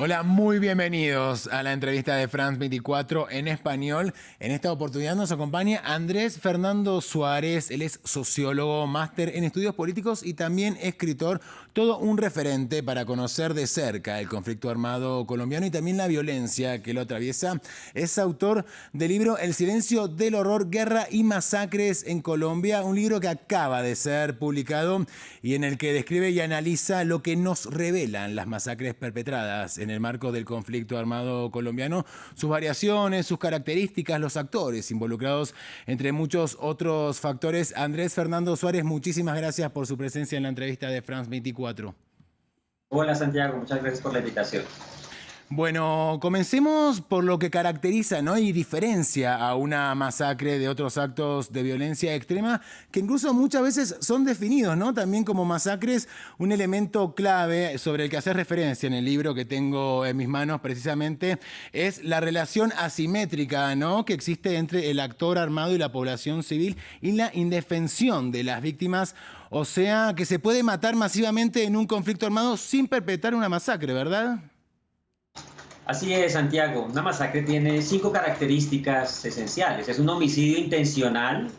Hola, muy bienvenidos a la entrevista de France 24 en español. En esta oportunidad nos acompaña Andrés Fernando Suárez. Él es sociólogo, máster en estudios políticos y también escritor. Todo un referente para conocer de cerca el conflicto armado colombiano y también la violencia que lo atraviesa. Es autor del libro El silencio del horror, guerra y masacres en Colombia, un libro que acaba de ser publicado y en el que describe y analiza lo que nos revelan las masacres perpetradas en el marco del conflicto armado colombiano, sus variaciones, sus características, los actores involucrados, entre muchos otros factores. Andrés Fernando Suárez, muchísimas gracias por su presencia en la entrevista de France 24. Hola Santiago, muchas gracias por la invitación. Bueno, comencemos por lo que caracteriza, ¿no? Y diferencia a una masacre de otros actos de violencia extrema, que incluso muchas veces son definidos, ¿no? También como masacres, un elemento clave sobre el que hacer referencia en el libro que tengo en mis manos precisamente, es la relación asimétrica, ¿no? Que existe entre el actor armado y la población civil y la indefensión de las víctimas. O sea, que se puede matar masivamente en un conflicto armado sin perpetrar una masacre, ¿verdad? Así es, Santiago. Una masacre tiene 5 características esenciales. Es un homicidio intencional,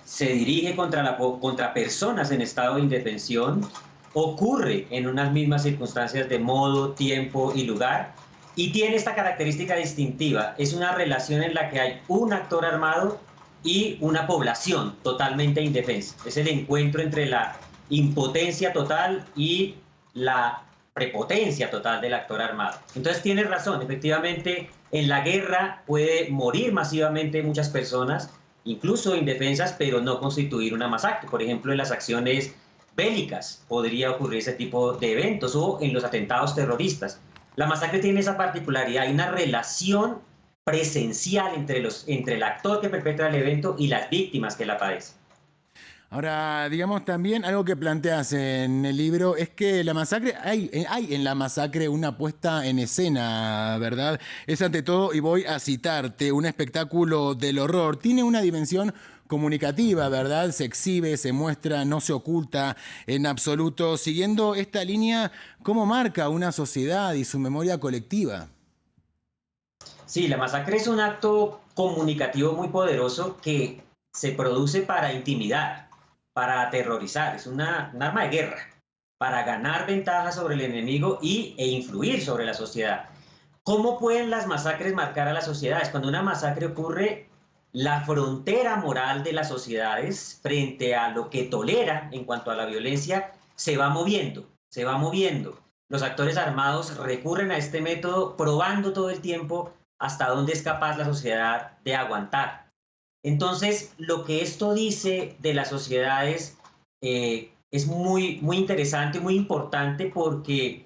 se dirige contra personas en estado de indefensión, ocurre en unas mismas circunstancias de modo, tiempo y lugar, y tiene esta característica distintiva. Es una relación en la que hay un actor armado y una población totalmente indefensa. Es el encuentro entre la impotencia total y la prepotencia total del actor armado. Entonces tienes razón, efectivamente en la guerra puede morir masivamente muchas personas, incluso indefensas, pero no constituir una masacre. Por ejemplo, en las acciones bélicas podría ocurrir ese tipo de eventos o en los atentados terroristas. La masacre tiene esa particularidad, hay una relación presencial entre el actor que perpetra el evento y las víctimas que la padecen. Ahora, digamos también algo que planteas en el libro es que la masacre, hay en la masacre una puesta en escena, ¿verdad? Es ante todo, y voy a citarte, un espectáculo del horror. Tiene una dimensión comunicativa, ¿verdad? Se exhibe, se muestra, no se oculta en absoluto. Siguiendo esta línea, ¿cómo marca una sociedad y su memoria colectiva? Sí, la masacre es un acto comunicativo muy poderoso que se produce para intimidar, para aterrorizar, es un arma de guerra, para ganar ventaja sobre el enemigo e influir sobre la sociedad. ¿Cómo pueden las masacres marcar a las sociedades? Cuando una masacre ocurre, la frontera moral de las sociedades frente a lo que tolera en cuanto a la violencia se va moviendo, se va moviendo. Los actores armados recurren a este método probando todo el tiempo hasta dónde es capaz la sociedad de aguantar. Entonces, lo que esto dice de las sociedades es muy interesante, muy importante, porque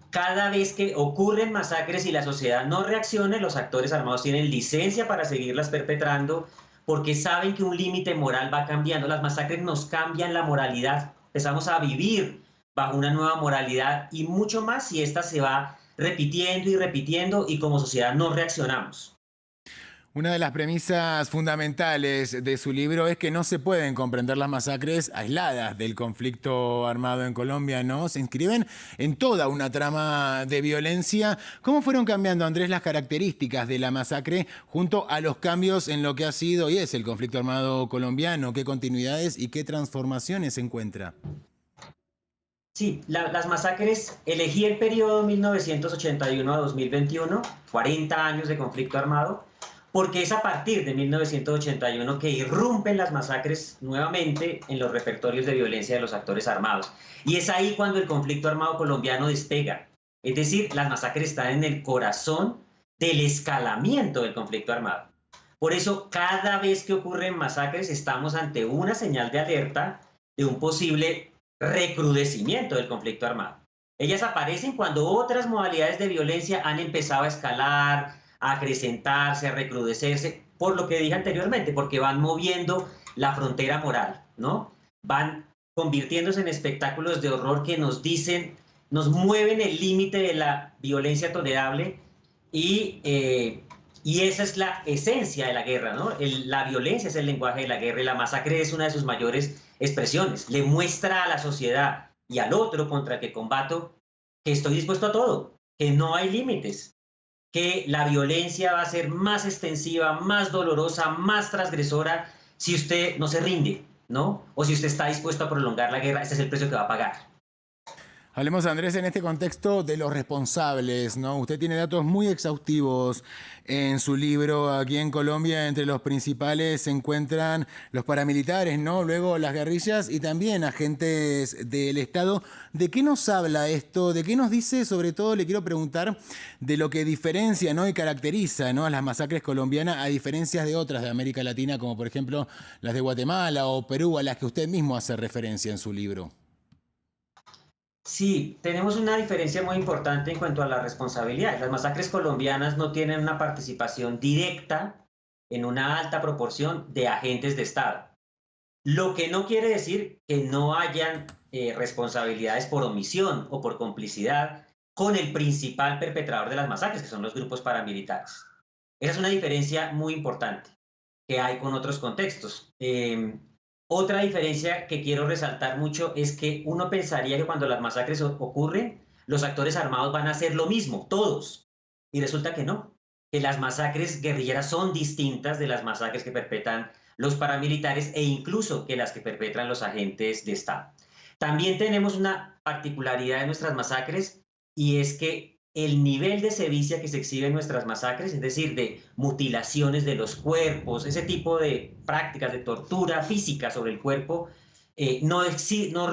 cada vez que ocurren masacres y la sociedad no reacciona, los actores armados tienen licencia para seguirlas perpetrando, porque saben que un límite moral va cambiando. Las masacres nos cambian la moralidad, empezamos a vivir bajo una nueva moralidad y mucho más si esta se va repitiendo y repitiendo y como sociedad no reaccionamos. Una de las premisas fundamentales de su libro es que no se pueden comprender las masacres aisladas del conflicto armado en Colombia, ¿no? Se inscriben en toda una trama de violencia. ¿Cómo fueron cambiando, Andrés, las características de la masacre junto a los cambios en lo que ha sido y es el conflicto armado colombiano? ¿Qué continuidades y qué transformaciones se encuentra? Sí, las masacres, elegí el periodo 1981 a 2021, 40 años de conflicto armado, porque es a partir de 1981 que irrumpen las masacres nuevamente en los repertorios de violencia de los actores armados. Y es ahí cuando el conflicto armado colombiano despega. Es decir, las masacres están en el corazón del escalamiento del conflicto armado. Por eso, cada vez que ocurren masacres, estamos ante una señal de alerta de un posible recrudecimiento del conflicto armado. Ellas aparecen cuando otras modalidades de violencia han empezado a escalar, a acrecentarse, a recrudecerse, por lo que dije anteriormente, porque van moviendo la frontera moral, ¿no? Van convirtiéndose en espectáculos de horror que nos dicen, nos mueven el límite de la violencia tolerable y esa es la esencia de la guerra, ¿no? La violencia es el lenguaje de la guerra y la masacre es una de sus mayores expresiones. Le muestra a la sociedad y al otro contra el que combato que estoy dispuesto a todo, que no hay límites, que la violencia va a ser más extensiva, más dolorosa, más transgresora si usted no se rinde, ¿no? O si usted está dispuesto a prolongar la guerra, ese es el precio que va a pagar. Hablemos, Andrés, en este contexto de los responsables, ¿no? Usted tiene datos muy exhaustivos en su libro. Aquí en Colombia, entre los principales se encuentran los paramilitares, ¿no? Luego las guerrillas y también agentes del Estado. ¿De qué nos habla esto? ¿De qué nos dice? Sobre todo le quiero preguntar de lo que diferencia, ¿no? Y caracteriza, ¿no? A las masacres colombianas a diferencias de otras de América Latina, como por ejemplo las de Guatemala o Perú, a las que usted mismo hace referencia en su libro. Sí, tenemos una diferencia muy importante en cuanto a la responsabilidad. Las masacres colombianas no tienen una participación directa en una alta proporción de agentes de Estado. Lo que no quiere decir que no hayan responsabilidades por omisión o por complicidad con el principal perpetrador de las masacres, que son los grupos paramilitares. Esa es una diferencia muy importante que hay con otros contextos. Otra diferencia que quiero resaltar mucho es que uno pensaría que cuando las masacres ocurren, los actores armados van a hacer lo mismo, todos. Y resulta que no, que las masacres guerrilleras son distintas de las masacres que perpetran los paramilitares e incluso que las que perpetran los agentes de Estado. También tenemos una particularidad de nuestras masacres y es que el nivel de sevicia que se exhibe en nuestras masacres, es decir, de mutilaciones de los cuerpos, ese tipo de prácticas de tortura física sobre el cuerpo, no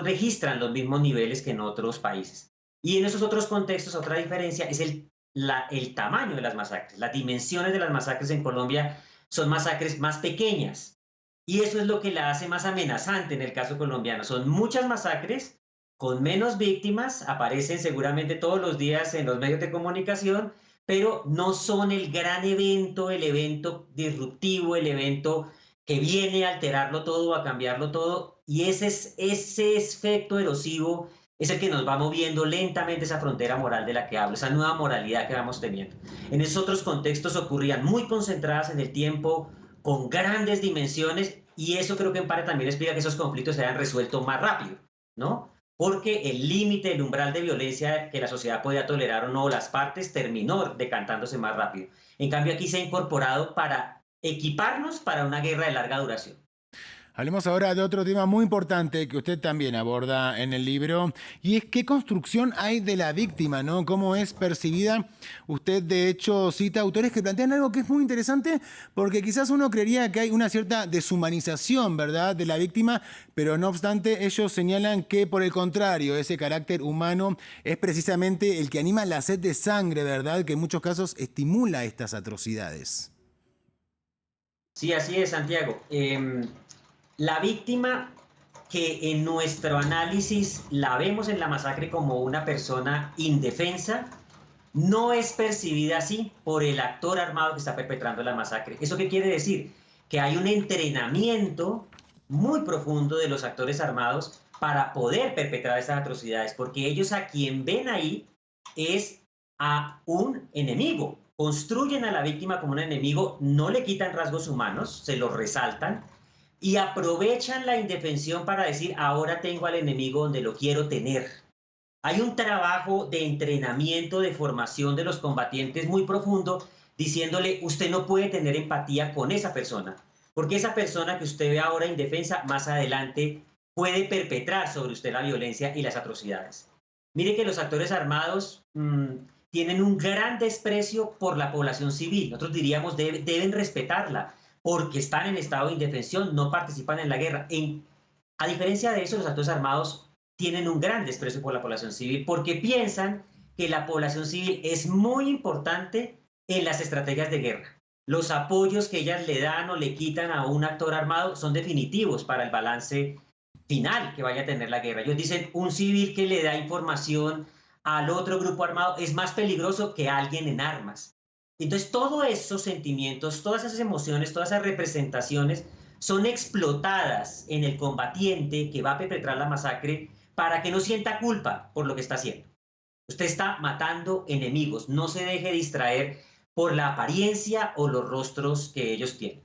registran los mismos niveles que en otros países. Y en esos otros contextos, otra diferencia es el tamaño de las masacres. Las dimensiones de las masacres en Colombia son masacres más pequeñas. Y eso es lo que la hace más amenazante en el caso colombiano. Son muchas masacres con menos víctimas, aparecen seguramente todos los días en los medios de comunicación, pero no son el gran evento, el evento disruptivo, el evento que viene a alterarlo todo, a cambiarlo todo, y ese efecto erosivo es el que nos va moviendo lentamente esa frontera moral de la que hablo, esa nueva moralidad que vamos teniendo. En esos otros contextos ocurrían muy concentradas en el tiempo, con grandes dimensiones, y eso creo que en parte también explica que esos conflictos se hayan resuelto más rápido, ¿no? Porque el límite, el umbral de violencia que la sociedad podía tolerar o no, las partes, terminó decantándose más rápido. En cambio, aquí se ha incorporado para equiparnos para una guerra de larga duración. Hablemos ahora de otro tema muy importante que usted también aborda en el libro, y es qué construcción hay de la víctima, ¿no? ¿Cómo es percibida? Usted, de hecho, cita autores que plantean algo que es muy interesante, porque quizás uno creería que hay una cierta deshumanización, ¿verdad?, de la víctima, pero no obstante, ellos señalan que, por el contrario, ese carácter humano es precisamente el que anima la sed de sangre, ¿verdad?, que en muchos casos estimula estas atrocidades. Sí, así es, Santiago. La víctima que en nuestro análisis la vemos en la masacre como una persona indefensa, no es percibida así por el actor armado que está perpetrando la masacre. ¿Eso qué quiere decir? Que hay un entrenamiento muy profundo de los actores armados para poder perpetrar esas atrocidades, porque ellos a quien ven ahí es a un enemigo. Construyen a la víctima como un enemigo, no le quitan rasgos humanos, se los resaltan y aprovechan la indefensión para decir, ahora tengo al enemigo donde lo quiero tener. Hay un trabajo de entrenamiento, de formación de los combatientes muy profundo, diciéndole, usted no puede tener empatía con esa persona, porque esa persona que usted ve ahora indefensa, más adelante puede perpetrar sobre usted la violencia y las atrocidades. Mire que los actores armados tienen un gran desprecio por la población civil. Nosotros diríamos, deben respetarla, porque están en estado de indefensión, no participan en la guerra. A diferencia de eso, los actores armados tienen un gran desprecio por la población civil porque piensan que la población civil es muy importante en las estrategias de guerra. Los apoyos que ellas le dan o le quitan a un actor armado son definitivos para el balance final que vaya a tener la guerra. Ellos dicen, un civil que le da información al otro grupo armado es más peligroso que alguien en armas. Entonces, todos esos sentimientos, todas esas emociones, todas esas representaciones son explotadas en el combatiente que va a perpetrar la masacre para que no sienta culpa por lo que está haciendo. Usted está matando enemigos, no se deje distraer por la apariencia o los rostros que ellos tienen.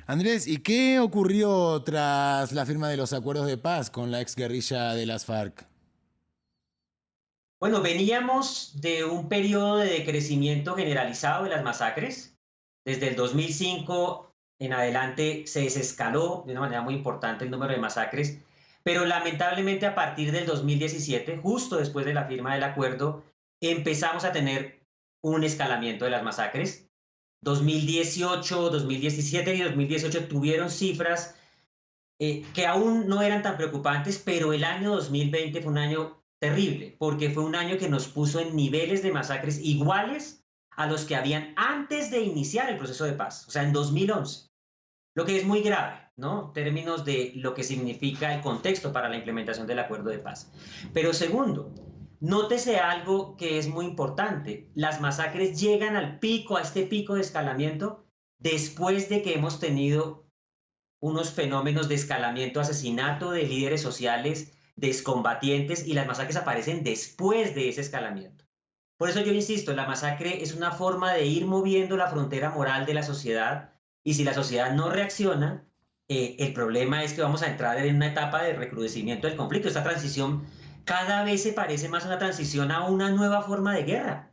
Andrés, ¿y qué ocurrió tras la firma de los acuerdos de paz con la exguerrilla de las FARC? Bueno, veníamos de un periodo de decrecimiento generalizado de las masacres. Desde el 2005 en adelante se desescaló de una manera muy importante el número de masacres, pero lamentablemente a partir del 2017, justo después de la firma del acuerdo, empezamos a tener un escalamiento de las masacres. 2018, 2017 y 2018 tuvieron cifras que aún no eran tan preocupantes, pero el año 2020 fue un año terrible, porque fue un año que nos puso en niveles de masacres iguales a los que habían antes de iniciar el proceso de paz, o sea, en 2011, lo que es muy grave, ¿no? En términos de lo que significa el contexto para la implementación del acuerdo de paz. Pero segundo, nótese algo que es muy importante, las masacres llegan al pico, a este pico de escalamiento, después de que hemos tenido unos fenómenos de escalamiento, asesinato de líderes sociales, de excombatientes, y las masacres aparecen después de ese escalamiento. Por eso yo insisto, la masacre es una forma de ir moviendo la frontera moral de la sociedad, y si la sociedad no reacciona, el problema es que vamos a entrar en una etapa de recrudecimiento del conflicto. Esta transición cada vez se parece más a una transición a una nueva forma de guerra.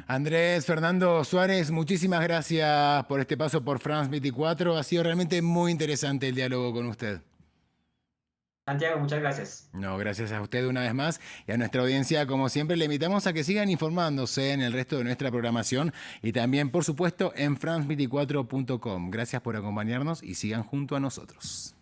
Andrés Fernando Suárez, muchísimas gracias por este paso por France 24. Ha sido realmente muy interesante el diálogo con usted. Santiago, muchas gracias. No, gracias a usted una vez más y a nuestra audiencia, como siempre, le invitamos a que sigan informándose en el resto de nuestra programación y también, por supuesto, en france24.com. Gracias por acompañarnos y sigan junto a nosotros.